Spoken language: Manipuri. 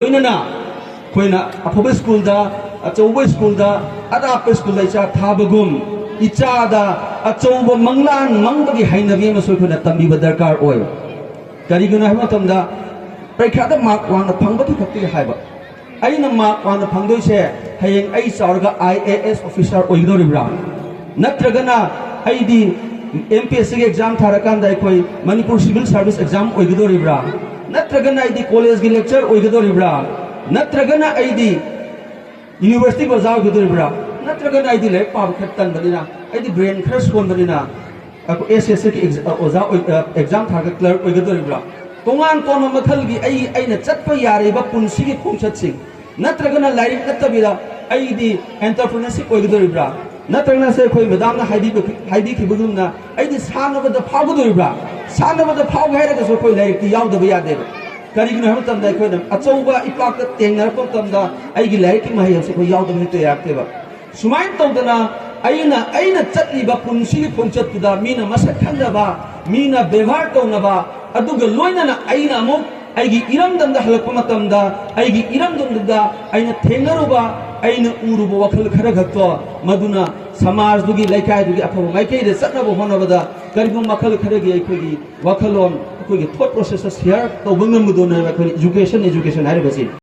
loinana koina aphobe school da achouba school da adap school da icha thabagum icha da achouba manglan mangbagi hainabi masoi khona tambi ba darkar oi kariguna hama tamda paikha da mark wan phangba ki khakti haiba aina mark wan phangdoi se hayeng ai chaurga IAS officer oigdoribra natragana aidi MPSC exam tharakan dai koi Manipur civil service exam oigdoribra natragana aidi college gi lecture oigdoribra natragana aidi university ko jaw oigdoribra natragana aidi lek pa khattan banina aidi brain crash kon banina ako SSC ki exam tharga clear oigdoribra tongan ton makhal gi aina chatpa yare ba punsi gi khongchat sing natragana lairik natabira aidi entrepreneurship oigdoribra natragana se khoi madam na haidi khibugumna aidi sanabada phagudoribra sanabada phag hairaga so khoi lairik ti yaudaba yade karigina ham tamda khoi na achouba ipak ta tengnar pam tamda aigi lairik ki mahai so khoi yaudaba hete yakteba sumain tawdana aina chatliba punsi gi khongchat tuda mina masak khandaba mina ବ୍ୟବହାର tawna aduga loinana aina amuk aigi iramdamda halakpa matamda aigi iramdamda aina thengaruba aina uruba wakhal khara ghakto maduna samaj dugi laikai dugi aphaba maikai de satnaba honabada karigum makhal khara gi aikogi wakhalon akogi thought process share tawbangam mudona akogi education haribasi